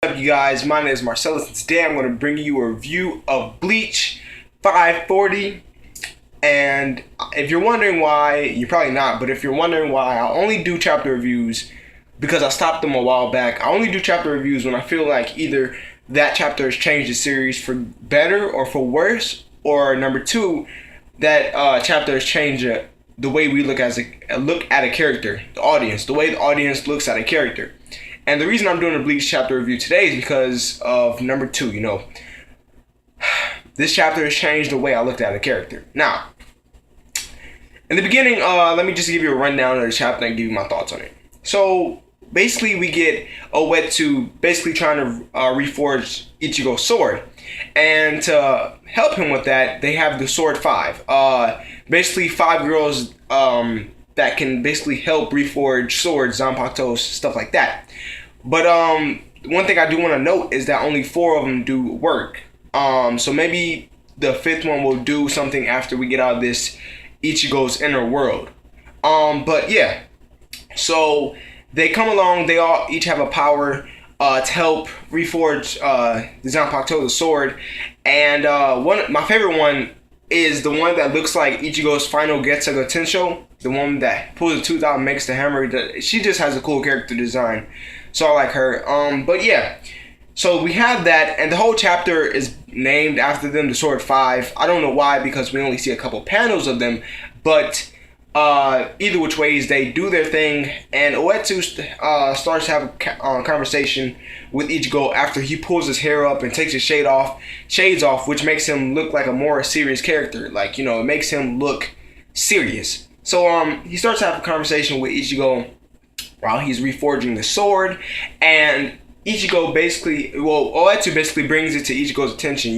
What's up, you guys? My name is Marcellus, and today I'm going to bring you a review of Bleach 540. And if you're wondering why, you're probably not, but if you're wondering why, I only do chapter reviews because I stopped them a while back. I only do chapter reviews when I feel like either that chapter has changed the series for better or for worse, or number two, that chapter has changed the way we look at a character, the audience, the way the audience looks at a character. And the reason I'm doing a Bleach chapter review today is because of number two. This chapter has changed the way I looked at a character. Now, in the beginning, let me just give you a rundown of the chapter and give you my thoughts on it. So basically, we get Uetsu basically trying to reforge Ichigo's sword, and to help him with that, they have the Sword 5. Basically, 5 girls that can basically help reforge swords, Zanpakutos, stuff like that. But one thing I do want to note is that only 4 of them do work. So maybe the 5th one will do something after we get out of this Ichigo's inner world. But yeah, so they come along. They all each have a power to help reforge the Zanpakuto, the sword. And my favorite one is the one that looks like Ichigo's final Getsuga Tensho, the one that pulls the tooth out and makes the hammer. She just has a cool character design, so I like her. But yeah, so we have that, and the whole chapter is named after them, the Sword 5. I don't know why, because we only see a couple panels of them, but either which ways, they do their thing, and Uetsu starts to have a conversation with Ichigo after he pulls his hair up and takes his shades off, which makes him look like a more serious character. Like, it makes him look serious. So he starts to have a conversation with Ichigo while he's reforging the sword, and Uetsu basically brings it to Ichigo's attention.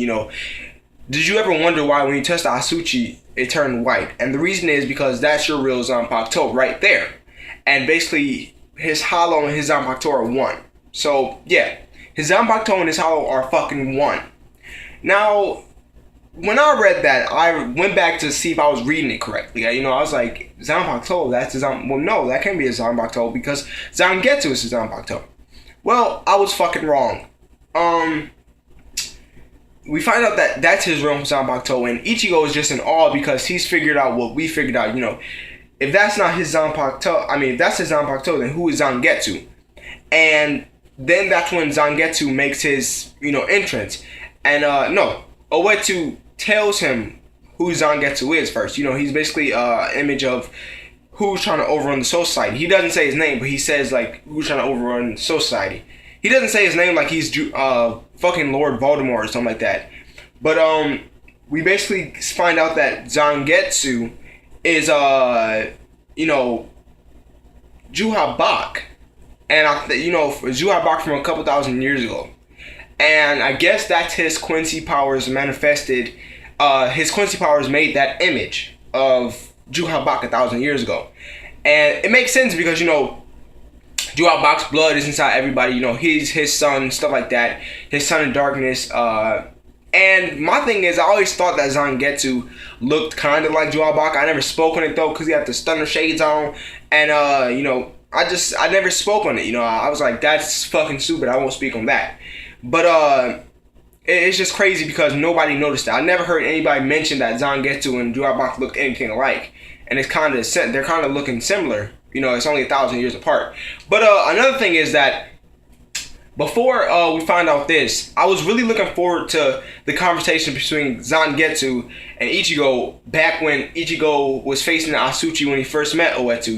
Did you ever wonder why when you touch the Asuchi, it turned white? And the reason is because that's your real Zanpakuto right there. And basically, his Hollow and his Zanpakuto are one. So, yeah, his Zanpakuto and his Hollow are fucking one. Now, when I read that, I went back to see if I was reading it correctly. I was like, Zanpakuto, that's his Zanpakuto. Well, no, that can't be his Zanpakuto because Zangetsu is his Zanpakuto. Well, I was fucking wrong. We find out that that's his real Zanpakuto, and Ichigo is just in awe because he's figured out what we figured out. If that's not his Zanpakuto, if that's his Zanpakuto, then who is Zangetsu? And then that's when Zangetsu makes his, entrance. And Uetsu tells him who Zangetsu is first. He's basically an image of who's trying to overrun the Soul Society. He doesn't say his name, but he says, like, who's trying to overrun the Soul Society. He doesn't say his name like he's fucking Lord Voldemort or something like that. But we basically find out that Zangetsu is Juha Bak, and Juha Bak from a couple thousand years ago. And I guess that's his Quincy powers manifested. His Quincy powers made that image of Juha Bak 1,000 years ago, and it makes sense because Juha Bak's blood is inside everybody. He's his son, stuff like that. His son in darkness. And my thing is, I always thought that Zangetsu looked kind of like Juha Bak. I never spoke on it though, because he had the stunner shades on, and I never spoke on it. I was like, that's fucking stupid. I won't speak on that. But it's just crazy because nobody noticed that. I never heard anybody mention that Zangetsu and Juha Bak looked anything alike, and they're kind of looking similar. It's only 1,000 years apart. But another thing is that before we find out this, I was really looking forward to the conversation between Zangetsu and Ichigo back when Ichigo was facing the Asuchi when he first met Uetsu,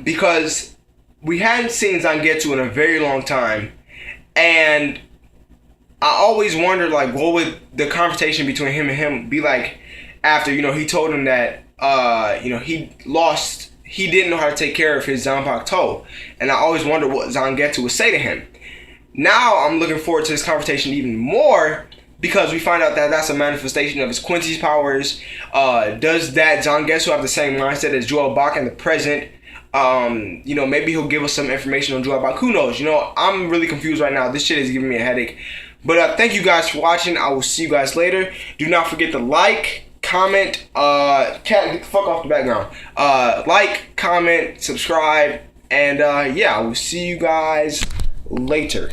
because we hadn't seen Zangetsu in a very long time, and I always wondered, like, what would the conversation between him and him be like after, he told him that, he didn't know how to take care of his Zanpakuto. And I always wondered what Zangetsu would say to him. Now I'm looking forward to this conversation even more because we find out that that's a manifestation of his Quincy's powers. Does that Zangetsu have the same mindset as Juha Bak in the present? Maybe he'll give us some information on Juha Bak. Who knows? I'm really confused right now. This shit is giving me a headache. But thank you guys for watching. I will see you guys later. Do not forget to like, comment, cat, get the fuck off the background. Like, comment, subscribe, and yeah, I will see you guys later.